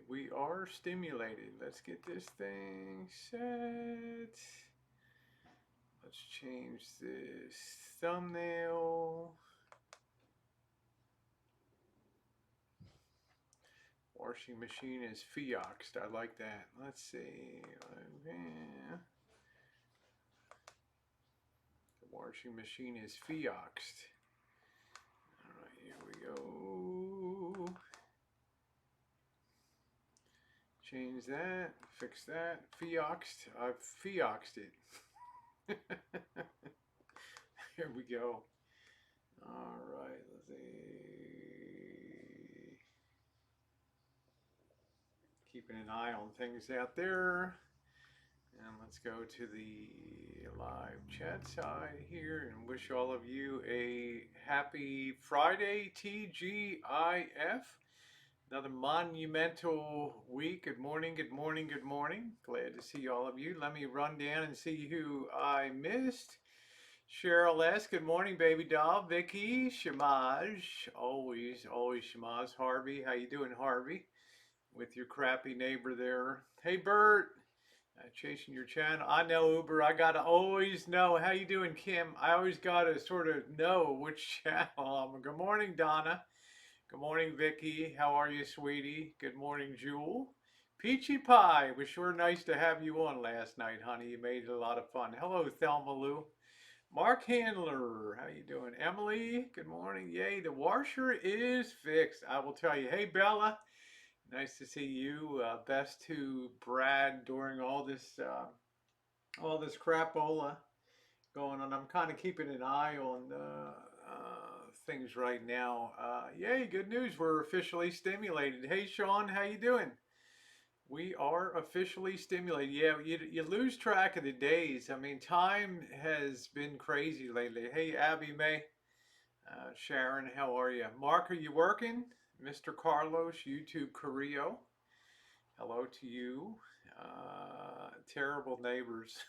we are stimulated. Let's get this thing set. Let's change this thumbnail. Washing machine is Fiaxed. I like that. Let's see. The washing machine is Fiaxed. All right, here we go. Change that. Fix that. Fiaxed. I've Fiaxed it. Here we go. All right, let's see. Keeping an eye on things out there. And let's go to the live chat side here and wish all of you a happy Friday, TGIF. Another monumental week. Good morning, good morning, good morning. Glad to see all of you. Let me run down and see who I missed. Cheryl S., good morning, baby doll. Vicky, Shamaj, always Shamaj. Harvey, how you doing, Harvey? With your crappy neighbor there. Hey, Bert, chasing your channel. I know Uber. I gotta always know. How you doing, Kim? I always gotta sort of know which channel I'm on. Good morning, Donna. Good morning, Vicky. How are you, sweetie? Good morning, Jewel. Peachy Pie. It was sure nice to have you on last night, honey. You made it a lot of fun. Hello, Thelma Lou. Mark Handler, how you doing? Emily, good morning. Yay, the washer is fixed. I will tell you. Hey, Bella, nice to see you. Best to Brad during all this crapola going on. I'm kind of keeping an eye on things right now. Yay, good news. We're officially stimulated. Hey, Sean, how you doing? We are officially stimulated. Yeah, you lose track of the days. I mean, time has been crazy lately. Hey, Abby May, Sharon, how are you? Mark, are you working? Mr. Carlos, YouTube Carrillo, hello to you. Terrible neighbors.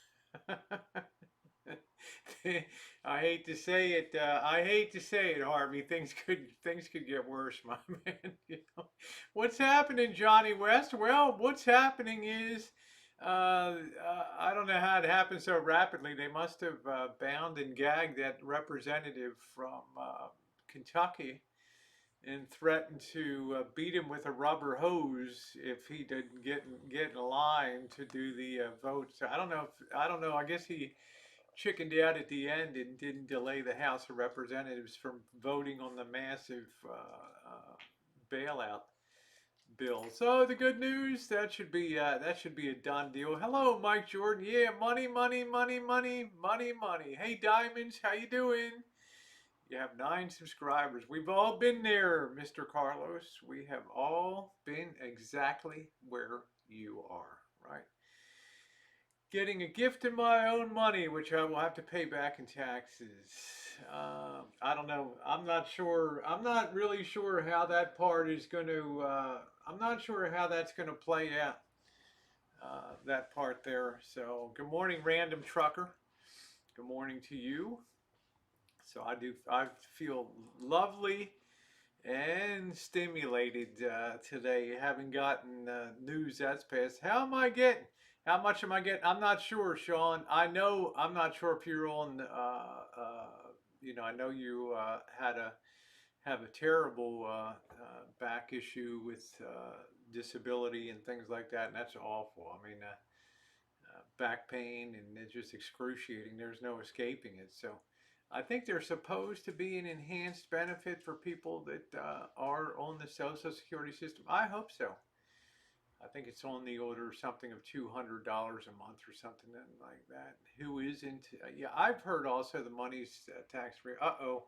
I hate to say it. I hate to say it, Harvey. Things could get worse, my man. What's happening, Johnny West? Well, what's happening is I don't know how it happened so rapidly. They must have bound and gagged that representative from Kentucky and threatened to beat him with a rubber hose if he didn't get in line to do the vote. So I don't know. I guess he chickened out at the end and didn't delay the House of Representatives from voting on the massive bailout bill. So the good news that should be a done deal. Hello, Mike Jordan. Yeah, money, money, money, money, money, money. Hey, Diamonds, how you doing? You have 9 subscribers. We've all been there, Mr. Carlos. We have all been exactly where you are, right? Getting a gift in my own money, which I will have to pay back in taxes. I don't know. I'm not sure. I'm not really sure how that part is going to. I'm not sure how that's going to play out. That part there. So, good morning, random trucker. Good morning to you. So I do. I feel lovely and stimulated today, having gotten news that's passed. How am I getting? How much am I getting? I'm not sure, Sean. I know I'm not sure if you're on. I know you had a have a terrible back issue with disability and things like that, and that's awful. I mean, back pain and it's just excruciating. There's no escaping it. So I think there's supposed to be an enhanced benefit for people that are on the Social Security system. I hope so. I think it's on the order of something of $200 a month or something like that. Who is into? Yeah, I've heard also the money's tax free. Uh-oh.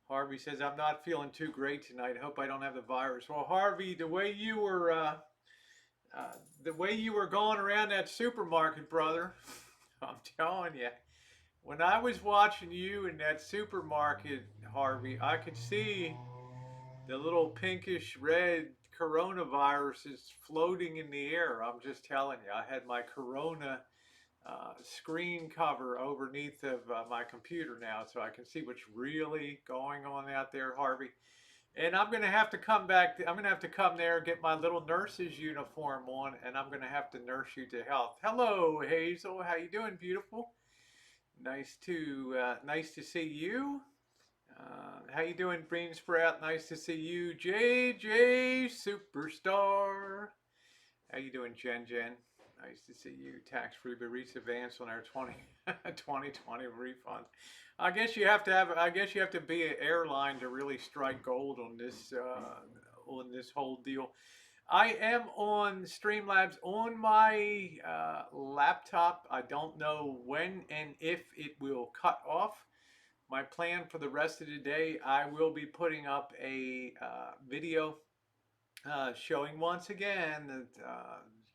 Harvey says I'm not feeling too great tonight. Hope I don't have the virus. Well, Harvey, the way you were going around that supermarket, brother, I'm telling you, when I was watching you in that supermarket, Harvey, I could see the little pinkish red coronavirus is floating in the air. I'm just telling you, I had my corona screen cover underneath of my computer now, so I can see what's really going on out there, Harvey. And I'm gonna have to come back. I'm gonna have to come there, get my little nurse's uniform on, and I'm gonna have to nurse you to health. Hello, Hazel. How you doing, beautiful? Nice to see you. How you doing, Green Sprout? Nice to see you, JJ Superstar. How you doing, Jen Jen? Nice to see you. Tax-free Barista advance on our 2020 refund. I guess you have to be an airline to really strike gold on this whole deal. I am on Streamlabs on my laptop. I don't know when and if it will cut off. My plan for the rest of the day, I will be putting up a video showing once again that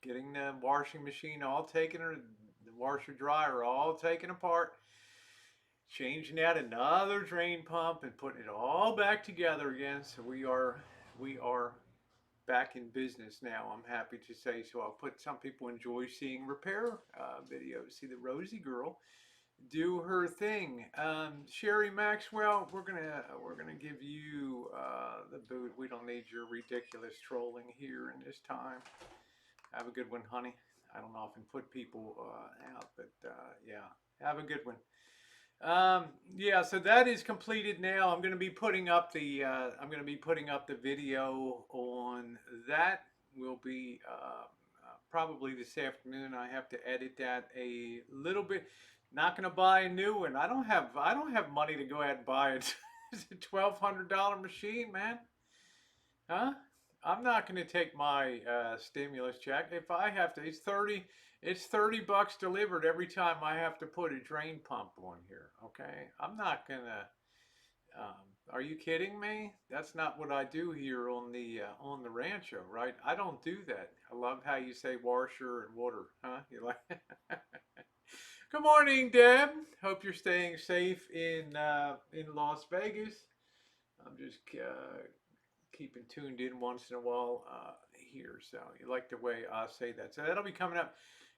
getting the washing machine all taken, or the washer dryer all taken apart, changing out another drain pump and putting it all back together again. So we are back in business now. I'm happy to say so. I'll put some people enjoy seeing repair videos. See the Rosie girl do her thing. Sherry Maxwell, we're gonna give you the boot. We don't need your ridiculous trolling here in this time. Have a good one, honey. I don't often put people out, but yeah, have a good one. Yeah, so that is completed now. I'm gonna be putting up the video on that. Will be probably this afternoon. I have to edit that a little bit. Not gonna buy a new one. I don't have money to go ahead and buy it. It's a $1,200 machine, man. Huh? I'm not gonna take my stimulus check. If I have to, it's 30 bucks delivered every time I have to put a drain pump on here. Okay, I'm not gonna. Are you kidding me? That's not what I do here on the rancho, right? I don't do that. I love how you say washer and water, huh? You like? Good morning, Deb. Hope you're staying safe in Las Vegas. I'm just keeping tuned in once in a while here. So you like the way I say that. So that'll be coming up.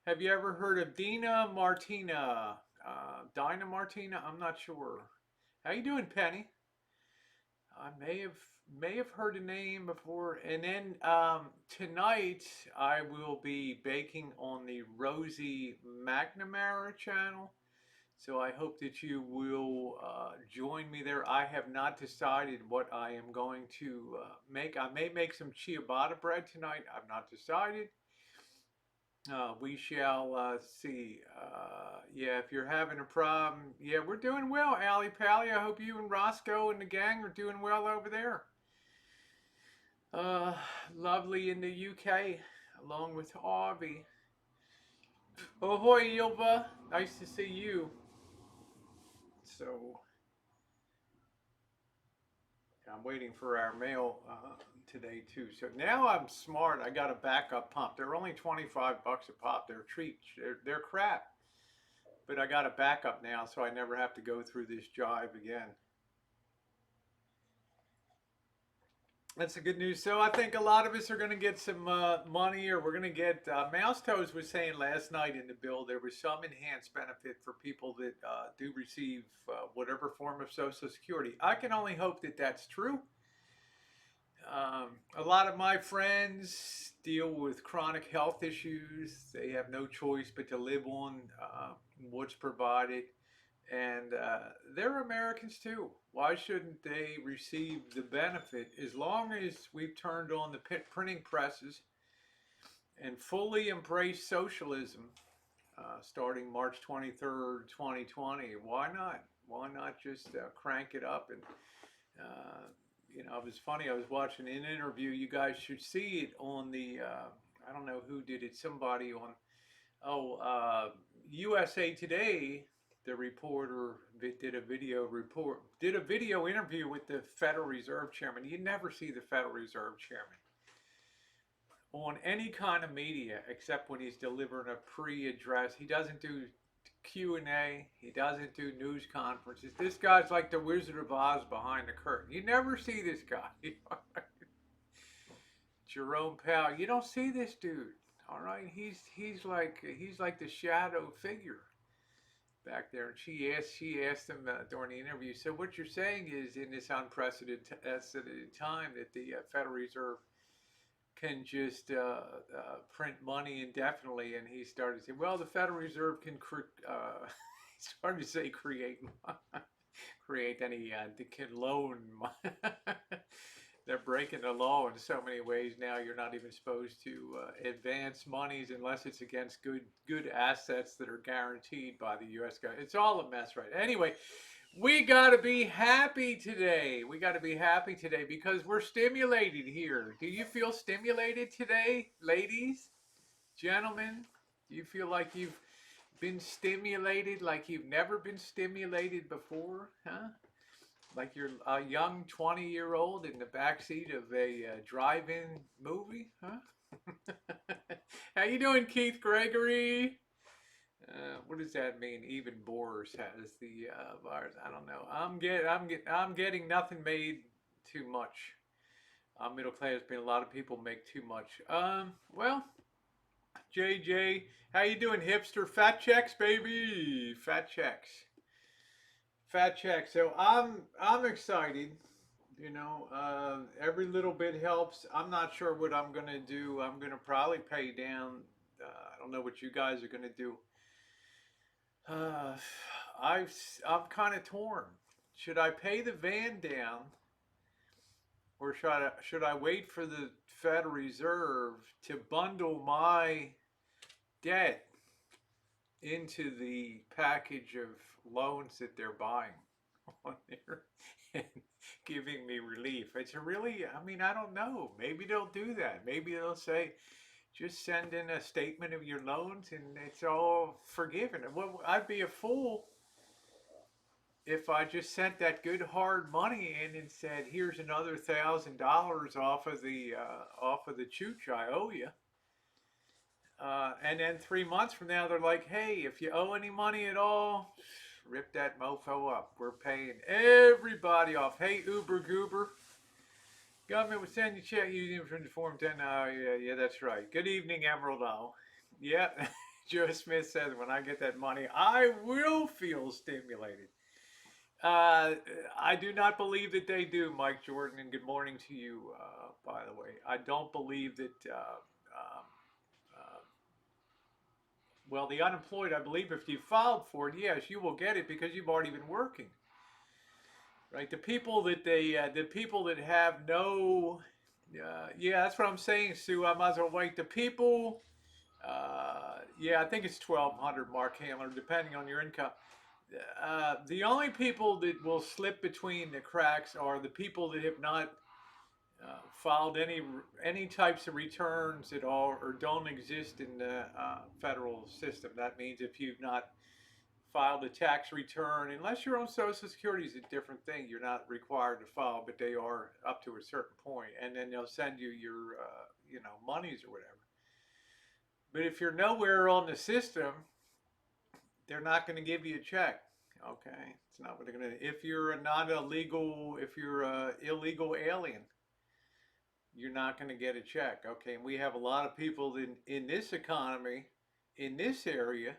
Have you ever heard of Dina Martina? Dinah Martina? I'm not sure. How you doing, Penny? I may have heard the name before. And then tonight I will be baking on the Rosie McNamara channel. So I hope that you will join me there. I have not decided what I am going to make. I may make some ciabatta bread tonight. I've not decided. We shall see. Yeah, if you're having a problem, yeah, we're doing well, Allie Pally. I hope you and Roscoe and the gang are doing well over there. Uh, Lovely in the UK, along with Harvey. Ahoy, Ilva. Nice to see you. So, I'm waiting for our mail today too. So now I'm smart. I got a backup pump. They're only 25 bucks a pop. They're treats. They're crap. But I got a backup now, so I never have to go through this jive again. That's the good news. So I think a lot of us are going to get some money, or we're going to get. Mouse Toes was saying last night in the bill there was some enhanced benefit for people that do receive whatever form of Social Security. I can only hope that that's true. A lot of my friends deal with chronic health issues. They have no choice but to live on what's provided. And they're Americans too. Why shouldn't they receive the benefit as long as we've turned on the printing presses and fully embraced socialism starting March 23rd, 2020? Why not? Why not just crank it up? And it was funny. I was watching an interview. You guys should see it on the. I don't know who did it. Somebody on. USA Today. The reporter did a video interview with the Federal Reserve Chairman. You never see the Federal Reserve Chairman on any kind of media except when he's delivering a pre-address. He doesn't do Q&A. He doesn't do news conferences. This guy's like the Wizard of Oz behind the curtain. You never see this guy. Jerome Powell. You don't see this dude. All right, he's like the shadow figure. back there, and she asked him during the interview. So what you're saying is, in this unprecedented time, that the Federal Reserve can just print money indefinitely, and he started to say, well, the Federal Reserve can he started to say create any they can loan money. They're breaking the law in so many ways now. You're not even supposed to advance monies unless it's against good assets that are guaranteed by the U.S. government. It's all a mess, right? Anyway, we got to be happy today. We got to be happy today because we're stimulated here. Do you feel stimulated today, ladies, gentlemen? Do you feel like you've been stimulated like you've never been stimulated before? Huh? Like you're a young 20-year-old in the backseat of a drive-in movie, huh? How you doing, Keith Gregory? What does that mean? Even Boris has the virus. I don't know. I'm getting nothing made too much. Middle class being a lot of people make too much. Well, JJ, how you doing, hipster? Fat checks, baby. Fat checks. Fat checks. So I'm excited. Every little bit helps. I'm not sure what I'm gonna do. I'm gonna probably pay down. I don't know what you guys are gonna do. Uh, I'm kind of torn. Should I pay the van down, or should I wait for the Federal Reserve to bundle my debt into the package of loans that they're buying on there and giving me relief? It's a really, I mean, I don't know. Maybe they'll do that. Maybe they'll say, just send in a statement of your loans and it's all forgiven. Well, I'd be a fool if I just sent that good hard money in and said, "Here's another $1,000 off of the chooch I owe you," and then 3 months from now they're like, "Hey, if you owe any money at all, rip that mofo up. We're paying everybody off. Hey, Uber Goober, government will send you a check using from the Form 10. Oh, yeah, that's right. Good evening, Emerald Owl. Yeah." Joe Smith says, when I get that money, I will feel stimulated. Uh, I do not believe that they do, Mike Jordan, and good morning to you, by the way. I don't believe that, uh, well, the unemployed, I believe if you filed for it, yes, you will get it because you've already been working, right? The people that have no, yeah, that's what I'm saying, Sue. I might as well wait. The people, yeah, I think it's 1,200, Mark Handler, depending on your income. The only people that will slip between the cracks are the people that have not filed any types of returns at all or don't exist in the federal system. That means if you've not filed a tax return, unless you're on Social Security, is a different thing. You're not required to file, but they are up to a certain point, and then they'll send you your monies or whatever. But if you're nowhere on the system, they're not going to give you a check. Okay, it's not what they're going to. If you're not a legal, if you're a illegal alien, you're not going to get a check. Okay, and we have a lot of people in this economy, in this area,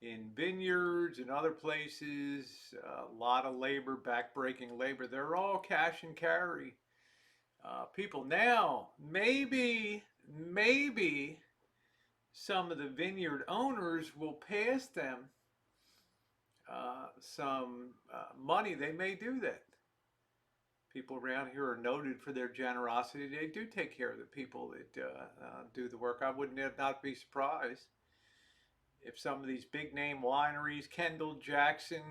in vineyards and other places, a lot of labor, backbreaking labor. They're all cash and carry people. Now, maybe some of the vineyard owners will pass them some money. They may do that. People around here are noted for their generosity. They do take care of the people that do the work. I would not be surprised if some of these big name wineries, Kendall Jackson,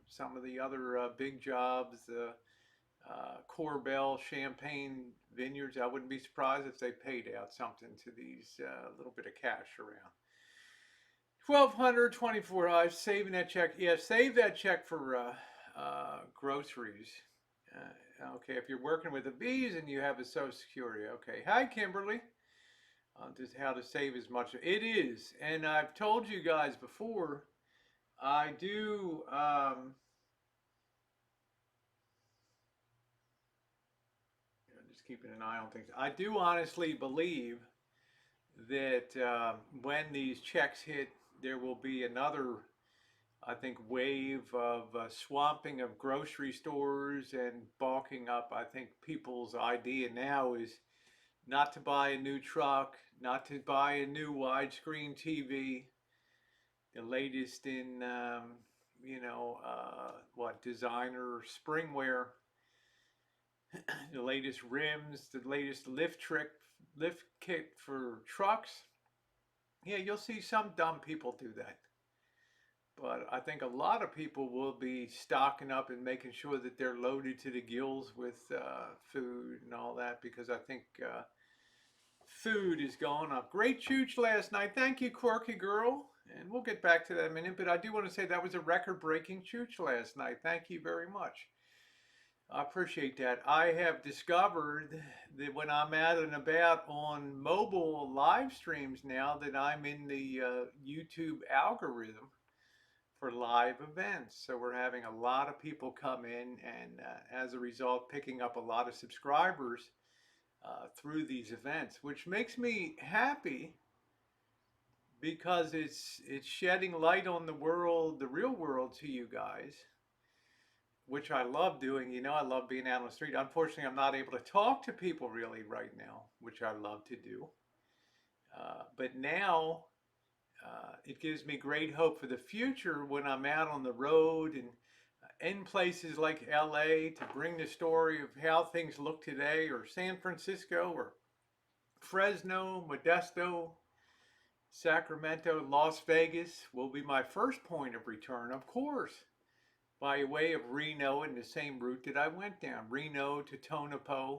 some of the other big jobs, Corbel, Champagne Vineyards, I wouldn't be surprised if they paid out something to these little bit of cash around. 1,224. Saving that check. Yeah, save that check for groceries. Okay, if you're working with a V's and you have a Social Security. Okay. Hi, Kimberly. Just how to save as much. It is, and I've told you guys before. I do. Just keeping an eye on things. I do honestly believe that when these checks hit, there will be another I think, wave of swamping of grocery stores and bulking up. I think people's idea now is not to buy a new truck, not to buy a new widescreen TV, the latest in, what, designer springwear, the latest rims, the latest lift kit for trucks. Yeah, you'll see some dumb people do that. But I think a lot of people will be stocking up and making sure that they're loaded to the gills with food and all that, because I think food is going up. Great chooch last night. Thank you, Quirky Girl. And we'll get back to that in a minute. But I do want to say that was a record breaking chooch last night. Thank you very much. I appreciate that. I have discovered that when I'm out and about on mobile live streams now, that I'm in the YouTube algorithm for live events. So we're having a lot of people come in, and as a result, picking up a lot of subscribers through these events, which makes me happy because it's shedding light on the world, the real world, to you guys, which I love doing. You know, I love being out on the street. Unfortunately, I'm not able to talk to people really right now, which I love to do. But now it gives me great hope for the future when I'm out on the road and in places like LA to bring the story of how things look today, or San Francisco, or Fresno, Modesto, Sacramento, Las Vegas will be my first point of return, of course, by way of Reno and the same route that I went down. Reno to Tonopah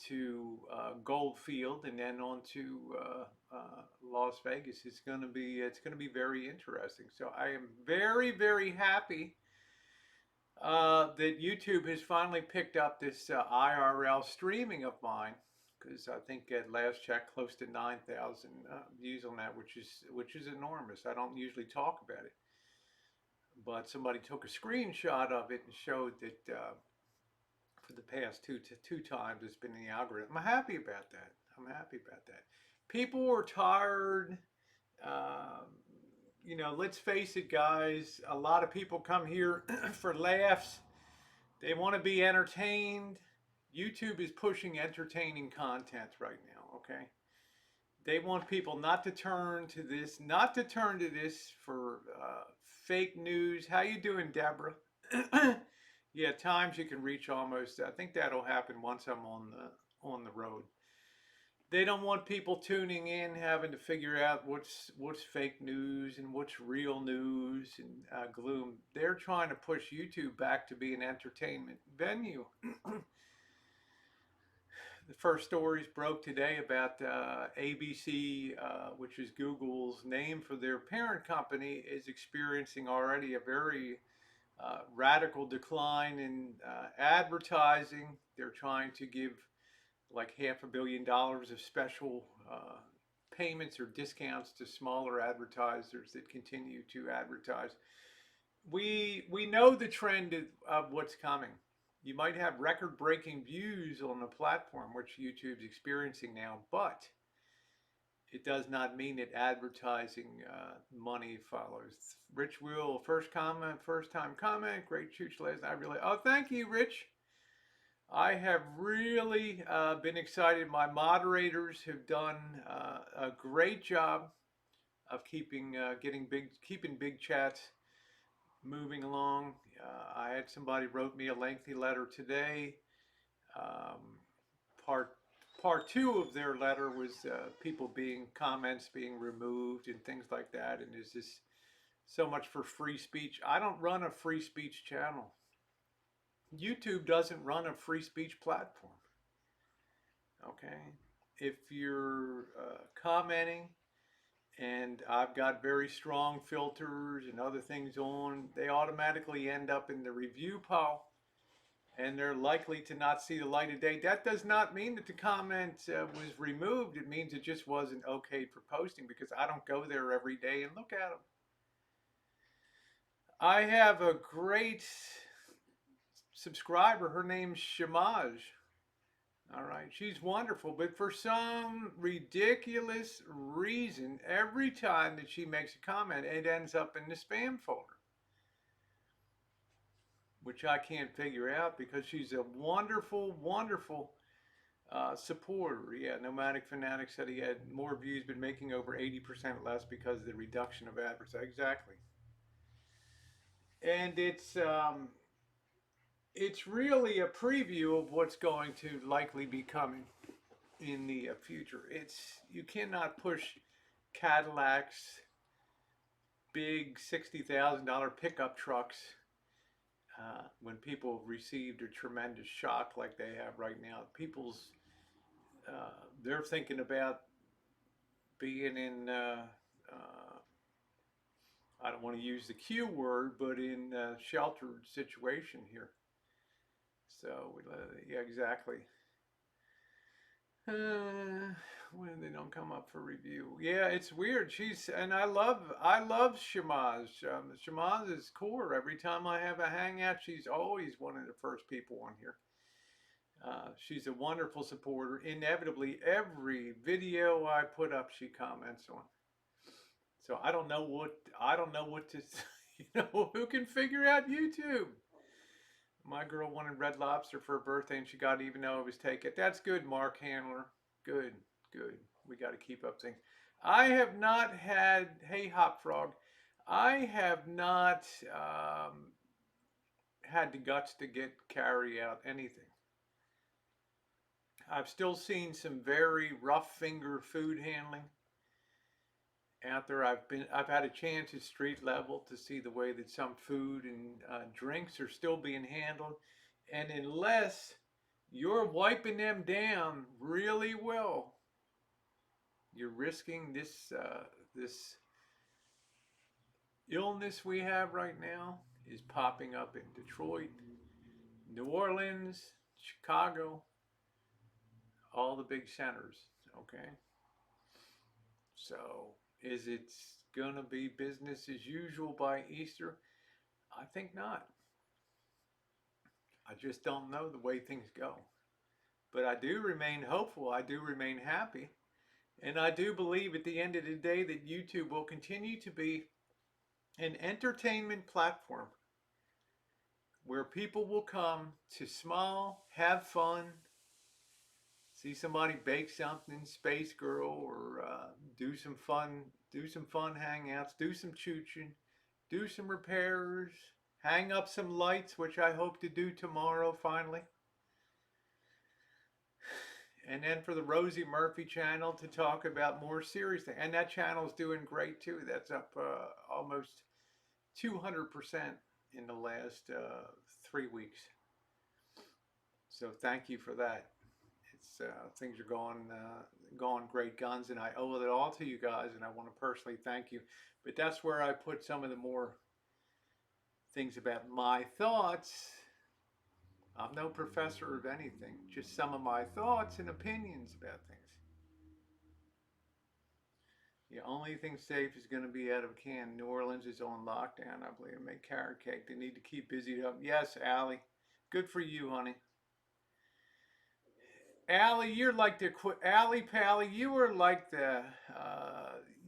to Goldfield, and then on to Las Vegas. It's going to be very interesting. So I am very, very happy that YouTube has finally picked up this IRL streaming of mine, because I think at last check close to 9,000 views on that, which is enormous. I don't usually talk about it, but somebody took a screenshot of it and showed that for the past two times it's been in the algorithm. I'm happy about that. I'm happy about that. People are tired. Um, let's face it, guys. A lot of people come here for laughs. They want to be entertained. YouTube is pushing entertaining content right now, okay? They want people not to turn to this for fake news. How you doing, Deborah? Yeah, times you can reach almost. I think that'll happen once I'm on the road. They don't want people tuning in having to figure out what's fake news and what's real news and gloom. They're trying to push YouTube back to be an entertainment venue. The first stories broke today about ABC, which is Google's name for their parent company, is experiencing already a very radical decline in advertising. They're trying to give like $500 million of special payments or discounts to smaller advertisers that continue to advertise. We know the trend of what's coming. You might have record-breaking views on a platform, which YouTube's experiencing now, but it does not mean that advertising money follows. Rich Will, first time comment. Great chooch last night. Thank you, Rich. I have really been excited. My moderators have done a great job of keeping big chats moving along. I had somebody wrote me a lengthy letter today. Um, part two of their letter was comments being removed and things like that. And there's just so much for free speech. I don't run a free speech channel. YouTube doesn't run a free speech platform. Okay, if you're commenting, and I've got very strong filters and other things on, they automatically end up in the review pile, and they're likely to not see the light of day. That does not mean that the comment was removed. It means it just wasn't okayed for posting, because I don't go there every day and look at them. I have a great subscriber. Her name's Shamaj. All right, she's wonderful, but for some ridiculous reason, every time that she makes a comment, it ends up in the spam folder. which I can't figure out because she's a wonderful, wonderful supporter. Yeah, Nomadic Fanatic said he had more views, been making over 80% less because of the reduction of advertising. Exactly. And it's really a preview of what's going to likely be coming in the future. It's you cannot push Cadillacs, big $60,000 pickup trucks when people have received a tremendous shock like they have right now. People's they're thinking about being in I don't want to use the Q word, but in a sheltered situation here. So yeah, exactly. When they don't come up for review, yeah, it's weird. She's and I love Shamaz. Shamaz is core. Every time I have a hangout, she's always one of the first people on here. She's a wonderful supporter. Inevitably, every video I put up, she comments on. So I don't know what to who can figure out YouTube. My girl wanted Red Lobster for her birthday and she got it even though it was takeout. That's good, Mark Handler. Good, good. We got to keep up things. I have not had, hey, Hop Frog, I have not had the guts to carry out anything. I've still seen some very rough finger food handling out there. I've had a chance at street level to see the way that some food and drinks are still being handled, and unless you're wiping them down really well, you're risking this illness we have right now is popping up in Detroit, New Orleans, Chicago, all the big centers. Okay, so is it gonna be business as usual by Easter? I think not. I just don't know the way things go. But I do remain hopeful. I do remain happy. And I do believe at the end of the day that YouTube will continue to be an entertainment platform where people will come to smile, have fun, see somebody bake something, Space Girl, or do some fun hangouts, do some chooching, do some repairs, hang up some lights, which I hope to do tomorrow finally. And then for the Rosie Murphy channel to talk about more serious things. And that channel is doing great too. That's up almost 200% in the last 3 weeks. So thank you for that. It's things are going great guns, and I owe it all to you guys. And I want to personally thank you. But that's where I put some of the more things about my thoughts. I'm no professor of anything, just some of my thoughts and opinions about things. The only thing safe is going to be out of a can. New Orleans is on lockdown, I believe. Make carrot cake. They need to keep busy up. Yes, Allie. Good for you, honey. Allie, you're like the Allie Pally. You are like the.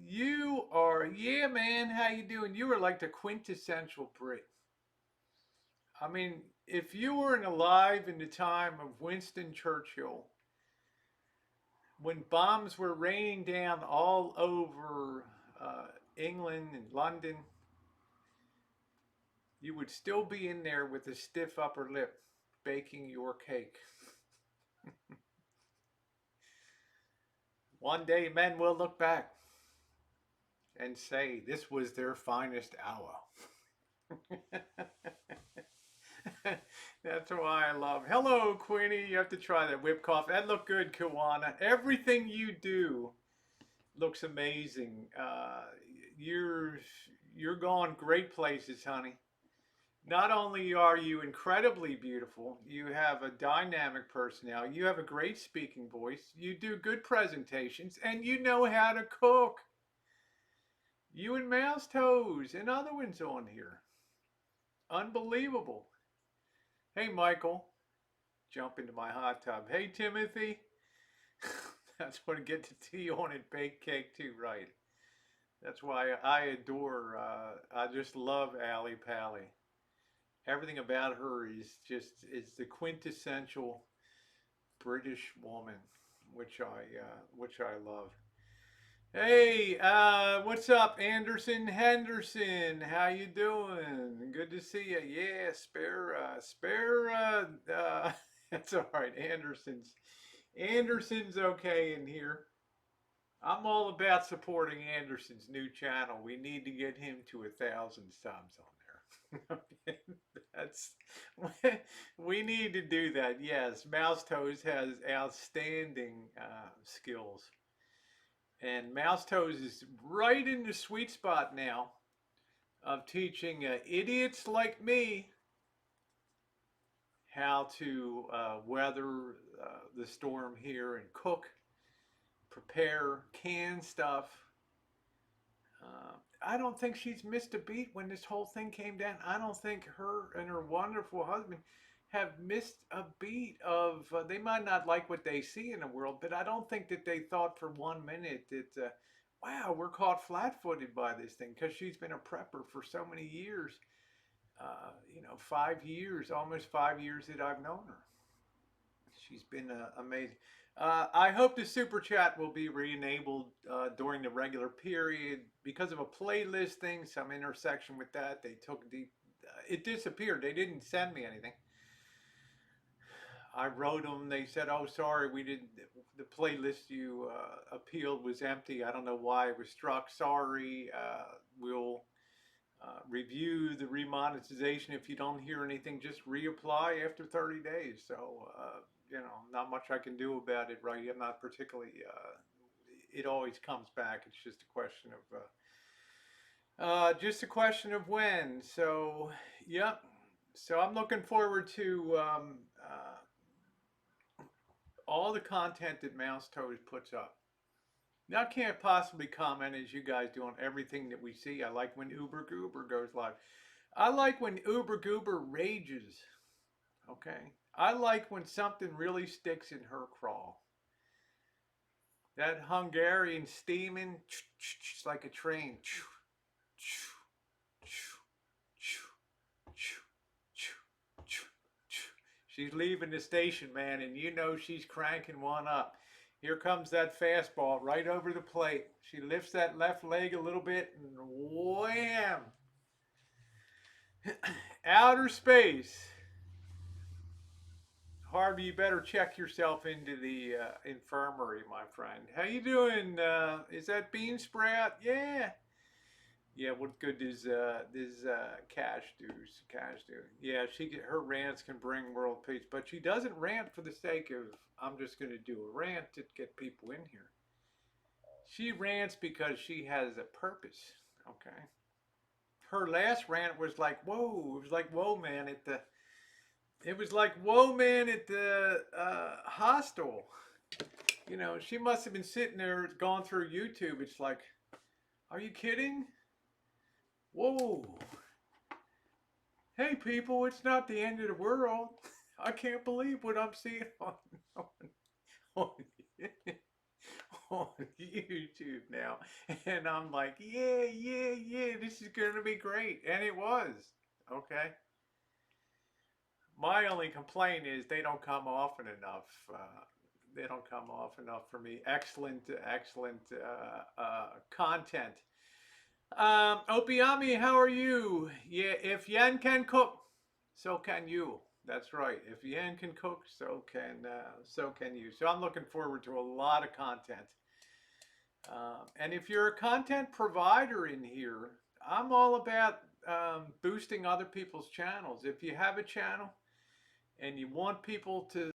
You are, yeah, man. How you doing? You are like the quintessential Brit. I mean, if you were alive in the time of Winston Churchill, when bombs were raining down all over England and London, you would still be in there with a stiff upper lip baking your cake. One day men will look back and say this was their finest hour. That's why I love. Hello, Queenie. You have to try that whipped coffee. That looked good, Kiwana. Everything you do looks amazing. You're going great places, honey. Not only are you incredibly beautiful, you have a dynamic personality. You have a great speaking voice. You do good presentations, and you know how to cook. You and Mouse Toes and other ones on here. Unbelievable. Hey, Michael. Jump into my hot tub. Hey, Timothy. That's what I get the tea on and baked cake too, right? That's why I adore, I just love Allie Pally. Everything about her is just, it's the quintessential British woman, which I love. Hey, what's up, Anderson Henderson? How you doing? Good to see you. Yeah, that's all right. Anderson's okay in here. I'm all about supporting Anderson's new channel. We need to get him to 1,000 subs on there. That's we need to do that. Yes, Mouse Toes has outstanding skills, and Mouse Toes is right in the sweet spot now of teaching idiots like me how to weather the storm here and cook, prepare, can stuff. I don't think she's missed a beat when this whole thing came down. I don't think her and her wonderful husband have missed a beat of. They might not like what they see in the world, but I don't think that they thought for 1 minute that, wow, we're caught flat-footed by this thing, because she's been a prepper for so many years. 5 years, almost 5 years that I've known her. She's been amazing. I hope the super chat will be re-enabled during the regular period because of a playlist thing, some intersection with that. They took the, it disappeared. They didn't send me anything. I wrote them. They said, "Oh, sorry, we didn't. The playlist you appealed was empty. I don't know why it was struck. Sorry. We'll review the remonetization. If you don't hear anything, just reapply after 30 days. So, not much I can do about it, right? I'm not particularly, it always comes back. It's just a question of when. So, yep. So I'm looking forward to all the content that Mouse Toes puts up. Now, I can't possibly comment as you guys do on everything that we see. I like when Uber Goober goes live. I like when Uber Goober rages. Okay. I like when something really sticks in her craw. That Hungarian steaming, it's like a train. She's leaving the station, man, and you know she's cranking one up. Here comes that fastball right over the plate. She lifts that left leg a little bit and wham! Outer space. Harvey, you better check yourself into the infirmary, my friend. How you doing? Is that Bean Sprout? Yeah. Yeah, what good does Cash do? Cash do? Yeah, her rants can bring world peace, but she doesn't rant for the sake of I'm just going to do a rant to get people in here. She rants because she has a purpose. Okay. Her last rant was like, whoa! It was like, whoa, man! It was like, whoa, man! At the hostel. She must have been sitting there, gone through YouTube. It's like, are you kidding? Whoa. Hey people, it's not the end of the world. I can't believe what I'm seeing on, on YouTube now. And I'm like, yeah, this is going to be great. And it was. Okay. My only complaint is they don't come often enough. They don't come often enough for me. Excellent content. Opiami, how are you? Yeah, if Yan can cook, so can you. That's right. If Yan can cook, so can you. So I'm looking forward to a lot of content. And if you're a content provider in here, I'm all about boosting other people's channels. If you have a channel and you want people to